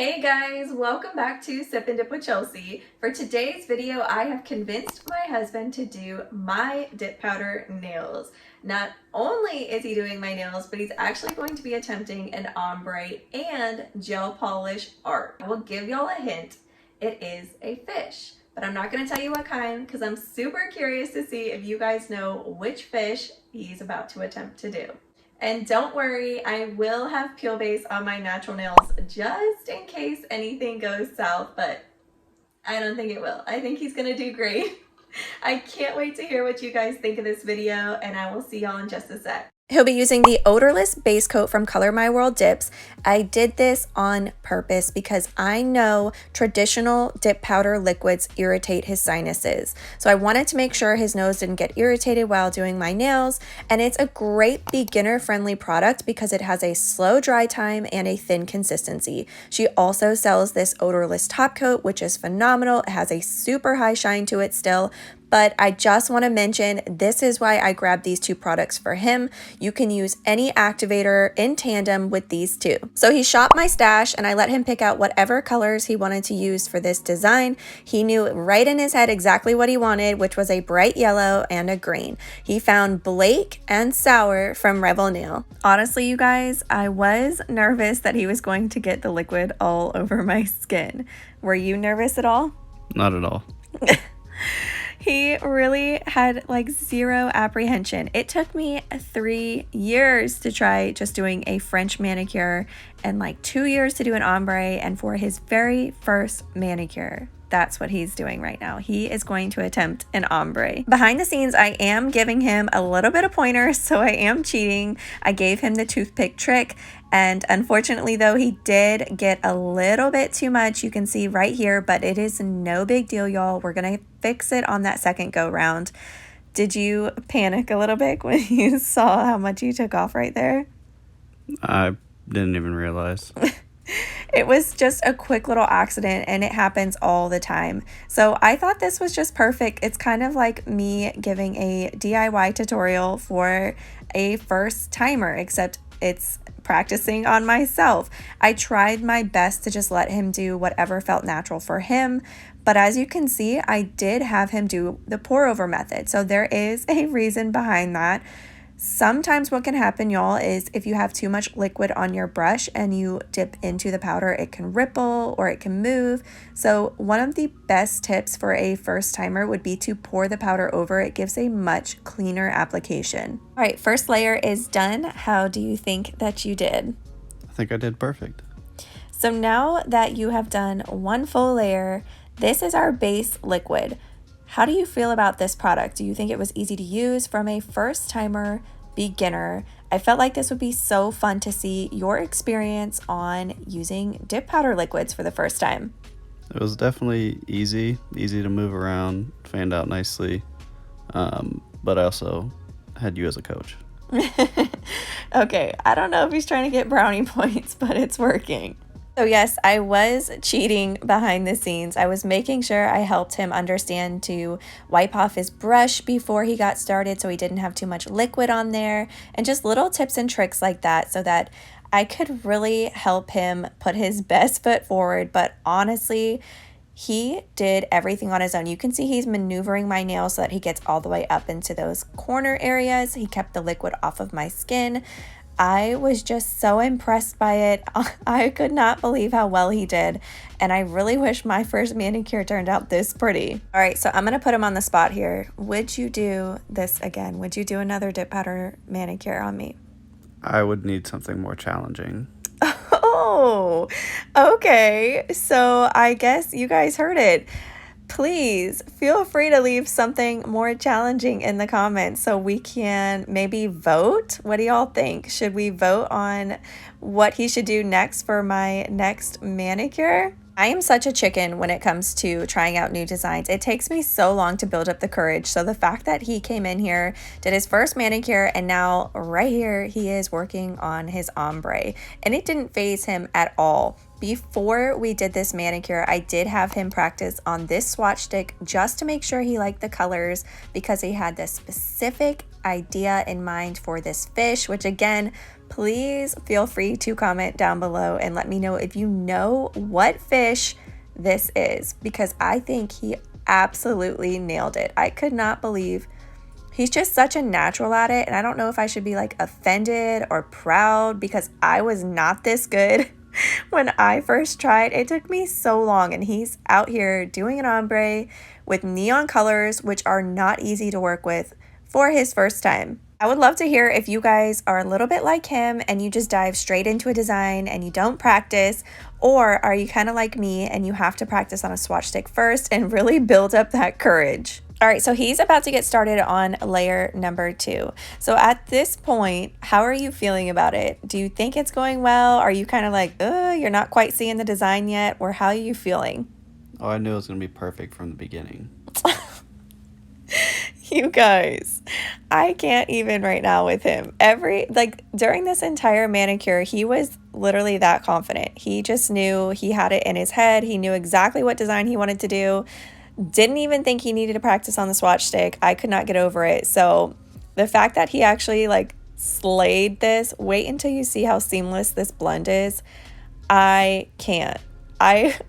Hey guys, welcome back to Sip and Dip with Chelsea. For today's video, I have convinced my husband to do my dip powder nails. Not only is he doing my nails, but he's actually going to be attempting an ombre and gel polish art. I will give y'all a hint. It is a fish, but I'm not going to tell you what kind because I'm super curious to see if you guys know which fish he's about to attempt to do. And don't worry, I will have peel base on my natural nails just in case anything goes south, but I don't think it will. I think he's gonna do great. I can't wait to hear what you guys think of this video, and I will see y'all in just a sec. He'll be using the odorless base coat from Color My World Dips. I did this on purpose because I know traditional dip powder liquids irritate his sinuses. So I wanted to make sure his nose didn't get irritated while doing my nails. And it's a great beginner-friendly product because it has a slow dry time and a thin consistency. She also sells this odorless top coat, which is phenomenal. It has a super high shine to it still. But I just want to mention, this is why I grabbed these two products for him. You can use any activator in tandem with these two. So he shopped my stash and I let him pick out whatever colors he wanted to use for this design. He knew right in his head exactly what he wanted, which was a bright yellow and a green. He found Blake and Sour from Rebel Nail. Honestly, you guys, I was nervous that he was going to get the liquid all over my skin. Were you nervous at all? Not at all. He really had like zero apprehension. It took me 3 years to try just doing a French manicure and like 2 years to do an ombre, and for his very first manicure, that's what he's doing right now. He is going to attempt an ombre. Behind the scenes, I am giving him a little bit of pointers, so I am cheating. I gave him the toothpick trick, and unfortunately though, he did get a little bit too much. You can see right here, but it is no big deal, y'all. We're gonna fix it on that second go round. Did you panic a little bit when you saw how much you took off right there? I didn't even realize. It was just a quick little accident and it happens all the time. So I thought this was just perfect. It's kind of like me giving a DIY tutorial for a first timer, except it's practicing on myself. I tried my best to just let him do whatever felt natural for him. But as you can see, I did have him do the pour over method. So there is a reason behind that. Sometimes what can happen, y'all, is if you have too much liquid on your brush and you dip into the powder, it can ripple or it can move. So one of the best tips for a first timer would be to pour the powder over. It gives a much cleaner application. All right, first layer is done. How do you think that you did? I think I did perfect. So now that you have done one full layer, this is our base liquid. How do you feel about this product? Do you think it was easy to use from a first timer beginner? I felt like this would be so fun to see your experience on using dip powder liquids for the first time. It was definitely easy to move around, fanned out nicely, but I also had you as a coach. Okay, I don't know if he's trying to get brownie points, but it's working. So yes, I was cheating behind the scenes. I was making sure I helped him understand to wipe off his brush before he got started so he didn't have too much liquid on there, and just little tips and tricks like that so that I could really help him put his best foot forward. But honestly, he did everything on his own. You can see he's maneuvering my nails so that he gets all the way up into those corner areas. He kept the liquid off of my skin. I was just so impressed by it. I could not believe how well he did. And I really wish my first manicure turned out this pretty. All right, so I'm going to put him on the spot here. Would you do this again? Would you do another dip powder manicure on me? I would need something more challenging. Oh, okay. So I guess you guys heard it. Please feel free to leave something more challenging in the comments so we can maybe vote. What do y'all think? Should we vote on what he should do next for my next manicure? I am such a chicken when it comes to trying out new designs. It takes me so long to build up the courage. So the fact that he came in here, did his first manicure, and now right here he is working on his ombre, and it didn't faze him at all. Before we did this manicure, I did have him practice on this swatch stick just to make sure he liked the colors, because he had this specific idea in mind for this fish, which again, please feel free to comment down below and let me know if you know what fish this is, because I think he absolutely nailed it. I could not believe he's just such a natural at it, and I don't know if I should be like offended or proud because I was not this good when I first tried. It took me so long, and he's out here doing an ombre with neon colors, which are not easy to work with for his first time. I would love to hear if you guys are a little bit like him and you just dive straight into a design and you don't practice, or are you kind of like me and you have to practice on a swatch stick first and really build up that courage. All right, so he's about to get started on layer number 2. So at this point, how are you feeling about it? Do you think it's going well? Are you kind of like, you're not quite seeing the design yet? Or how are you feeling? Oh, I knew it was going to be perfect from the beginning. You guys, I can't even right now with him. During this entire manicure, he was literally that confident. He just knew, he had it in his head. He knew exactly what design he wanted to do. Didn't even think he needed to practice on the swatch stick. I could not get over it. So the fact that he actually slayed this, wait until you see how seamless this blend is. I can't. I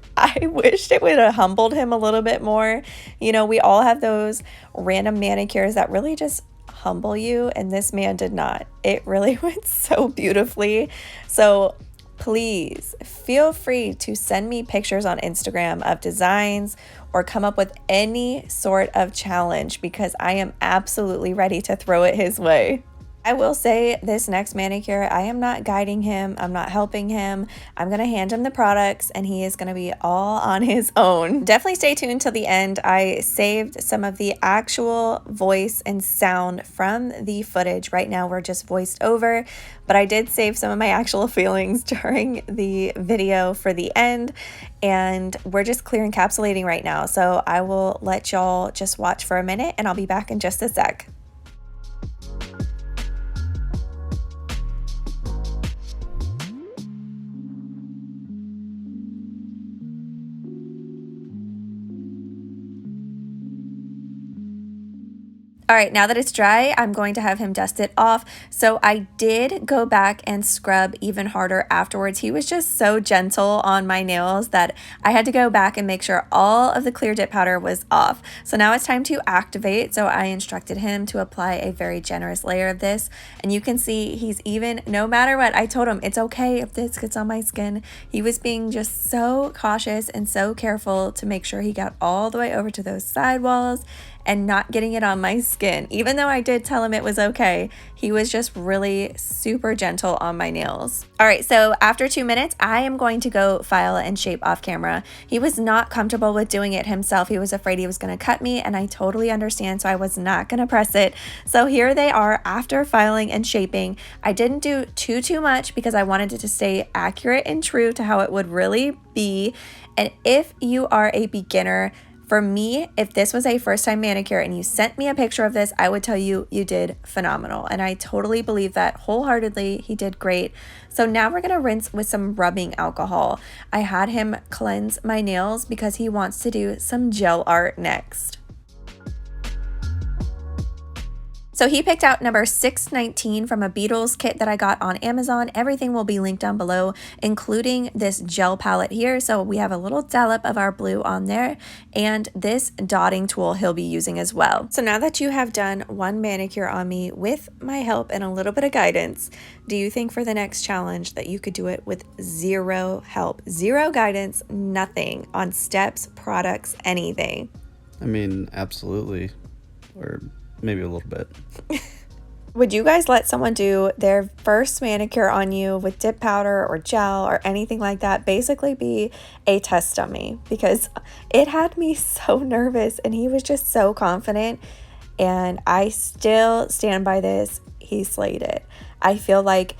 wished it would have humbled him a little bit more. You know, we all have those random manicures that really just humble you, and this man did not. It really went so beautifully. So please feel free to send me pictures on Instagram of designs or come up with any sort of challenge, because I am absolutely ready to throw it his way. I will say this next manicure, I am not guiding him. I'm not helping him. I'm going to hand him the products and he is going to be all on his own. Definitely stay tuned till the end. I saved some of the actual voice and sound from the footage. Right now we're just voiced over, but I did save some of my actual feelings during the video for the end, and we're just clear encapsulating right now. So I will let y'all just watch for a minute and I'll be back in just a sec. All right, now that it's dry, I'm going to have him dust it off. So I did go back and scrub even harder afterwards. He was just so gentle on my nails that I had to go back and make sure all of the clear dip powder was off. So now it's time to activate. So I instructed him to apply a very generous layer of this. And you can see he's even, no matter what, I told him it's okay if this gets on my skin. He was being just so cautious and so careful to make sure he got all the way over to those sidewalls and not getting it on my skin. Even though I did tell him it was okay, he was just really super gentle on my nails. All right, so after 2 minutes, I am going to go file and shape off camera. He was not comfortable with doing it himself. He was afraid he was gonna cut me, and I totally understand, so I was not gonna press it. So here they are after filing and shaping. I didn't do too much because I wanted it to stay accurate and true to how it would really be. And if you are a beginner, for me, if this was a first time manicure and you sent me a picture of this, I would tell you, you did phenomenal. And I totally believe that wholeheartedly. He did great. So now we're going to rinse with some rubbing alcohol. I had him cleanse my nails because he wants to do some gel art next. So he picked out number 619 from a Beatles kit that I got on Amazon. Everything will be linked down below, including this gel palette here. So we have a little dollop of our blue on there and this dotting tool he'll be using as well. So now that you have done one manicure on me with my help and a little bit of guidance, do you think for the next challenge that you could do it with zero help, zero guidance, nothing on steps, products, anything? I mean, absolutely. Or maybe a little bit. Would you guys let someone do their first manicure on you with dip powder or gel or anything like that? Basically be a test dummy, because it had me so nervous and he was just so confident, and I still stand by this. He slayed it. I feel like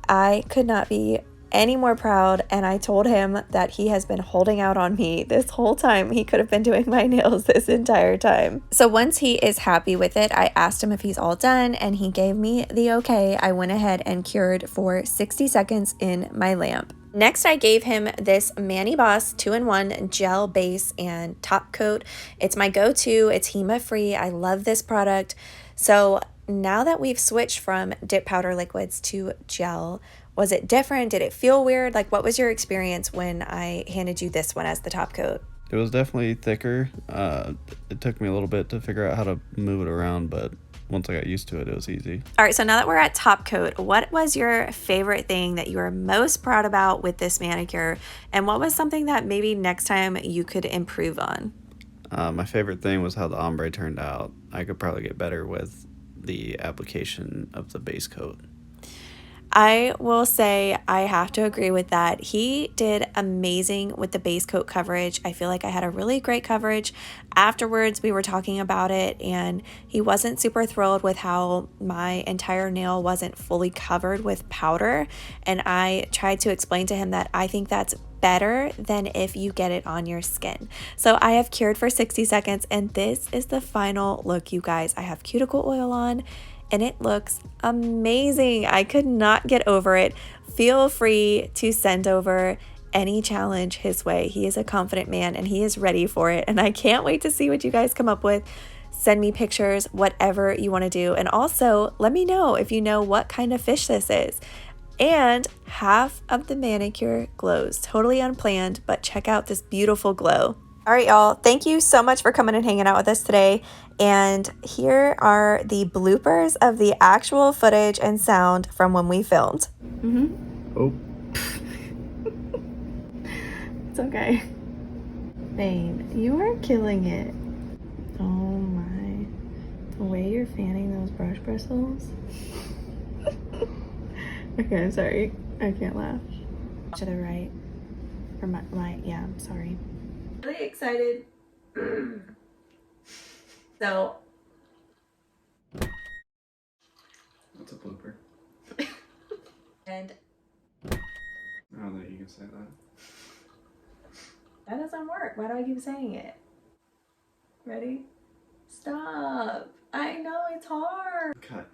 I could not be any more proud, and I told him that he has been holding out on me this whole time. He could have been doing my nails this entire time. So once he is happy with it, I asked him if he's all done and he gave me the okay. I went ahead and cured for 60 seconds in my lamp. Next, I gave him this Mani Boss 2-in-1 gel base and top coat. It's my go-to. It's HEMA free. I love this product. So now that we've switched from dip powder liquids to gel, was it different? Did it feel weird? Like, what was your experience when I handed you this one as the top coat? It was definitely thicker. It took me a little bit to figure out how to move it around, but once I got used to it, it was easy. All right, so now that we're at top coat, what was your favorite thing that you were most proud about with this manicure? And what was something that maybe next time you could improve on? My favorite thing was how the ombre turned out. I could probably get better with the application of the base coat. I will say I have to agree with that. He did amazing with the base coat coverage. I feel like I had a really great coverage. Afterwards, we were talking about it, and he wasn't super thrilled with how my entire nail wasn't fully covered with powder. And I tried to explain to him that I think that's better than if you get it on your skin. So I have cured for 60 seconds, and this is the final look, you guys. I have cuticle oil on, and it looks amazing. I could not get over it. Feel free to send over any challenge his way. He is a confident man and he is ready for it. And I can't wait to see what you guys come up with. Send me pictures, whatever you want to do. And also let me know if you know what kind of fish this is. And half of the manicure glows. Totally unplanned, but check out this beautiful glow. All right, y'all. Thank you so much for coming and hanging out with us today. And here are the bloopers of the actual footage and sound from when we filmed. Oh. It's okay. Bane, you are killing it. Oh my. The way you're fanning those brush bristles. Okay, I'm sorry. I can't laugh. To the right. Or yeah, I'm sorry. Really excited. So. That's a blooper. And. I don't know you can say that. That doesn't work. Why do I keep saying it? Ready? Stop. I know it's hard. Cut.